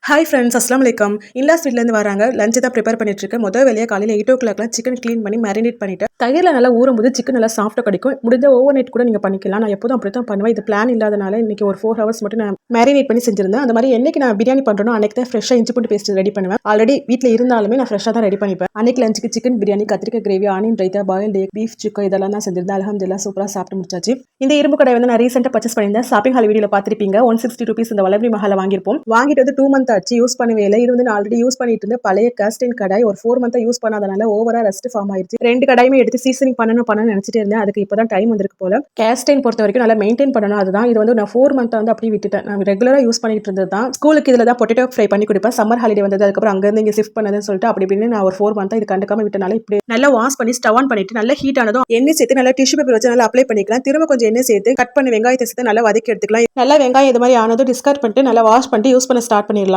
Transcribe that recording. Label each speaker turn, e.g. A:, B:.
A: Hi friends, அஸ்லாம் வலைக்கம். In-laws வீட்லேருந்து வராங்க. லஞ்ச் தான் ப்ரிப்பேர் பண்ணிட்டு இருக்கேன். முதல் வேலையாக காலையில் 8 o'clock சிக்கன் க்ளீன் பண்ணி மேரினேட் பண்ணிவிட்டு தயிரில் நல்லா ஊறும்போது சிக்கன் நல்லா சாஃப்ட்டாக கிடைக்கும். முடிஞ்ச ஓவர் நைட் கூட நீங்கள் பண்ணிக்கலாம். நான் எப்போதும் அப்படி தான் பண்ணுவேன். இது பிளான் இல்லாதனால இன்றைக்கி ஒரு 4 hours மட்டும் நான் மேரினேட் பண்ணி செஞ்சிருந்தேன். அந்த மாதிரி என்னைக்கு நான் பிரியாணி பண்ணுறேனோ அன்றைக்கி தான் ஃப்ரெஷ்ஷாக இஞ்சி பூண்டு பேஸ்ட் ரெடி பண்ணுவேன். ஆல்ரெடி வீட்டில் இருந்தாலுமே நான் ஃப்ரெஷ்ஷாக தான் ரெடி பண்ணிப்பேன். அன்றைக்கி லஞ்சுக்கு சிக்கன் பிரியாணி, கத்திரிக்காய் gravy, onion raita, boiled egg, beef சுக்கா இதெல்லாம் தான் செஞ்சிருந்தேன். அல்ஹம்துலில்லாஹ் சூப்பராக சாப்பிட்டு முடிச்சாச்சு. இந்த இரும்பு கடை வந்து நான் ரீசெண்டாக பர்ச்சேஸ் பண்ணியிருந்தேன். ஷாப்பிங் ஹால் வீடியோவில் பார்த்துருப்பீங்க. 160 rupees இந்த வளர்பி மஹாலில் வாங்கியிருப்போம். வாங்கிட்டு வந்து 2 month ஆச்சு. யூஸ் பண்ணவே இல்லை. இது வந்து நான் ஆல்ரெடி யூஸ் பண்ணிட்டு இருந்த பழைய காஸ்டின் கடாய். ஒரு 4 month யூஸ் பண்ணாதனால ஓவரா ரஸ்ட் ஃபார்ம் ஆயிருச்சு. 2 கடாயுமே எடுத்து சீசனிங் பண்ணணும்னு நினைச்சிட்டே இருந்தேன். அதுக்கு இப்போதான் டைம் வந்திருக்கு போல. காஸ்டைன் பொறுத்த வரைக்கும் நல்லா மெயின்டைன் பண்ணணும். அதுதான் இது வந்து நான் 4 month வந்து அப்படியே விட்டுட்டேன். நான் ரெகுலரா யூஸ் பண்ணிட்டு இருந்தது தான். ஸ்கூலுக்கு இதில் தான் பொட்டேட்டோ ஃப்ரை பண்ணி கொடுப்பேன். சம்மர் ஹாலிடே வந்தது, அதுக்கப்புறம் அங்கேருந்து இங்கே ஷிஃப்ட் பண்ணதுன்னு சொல்லிட்டு அப்படி இப்படின்னு நான் ஒரு 4 month இது கண்டுக்காம விட்டனால இப்படி நல்லா வாஷ் பண்ணி ஸ்டவ் ஆன் பண்ணிட்டு நல்லா ஹீட் ஆனதும் எண்ணெய் சேர்த்து நல்லா டிஷ்யூ பேப்பர் வச்சு நல்லா அப்ளை பண்ணிக்கலாம். திரும்ப கொஞ்சம் எண்ணெய் சேர்த்து கட் பண்ணி வெங்காயத்தை சேர்த்து நல்லா வதக்கி எடுத்துக்கலாம். நல்லா வெங்காயம் இது மாதிரி ஆனதும் டிஸ்கார்ட் பண்ணிட்டு நல்லா வாஷ் பண்ணிட்டு யூஸ் பண்ண ஸ்டார்ட் பண்ணிடலாம்.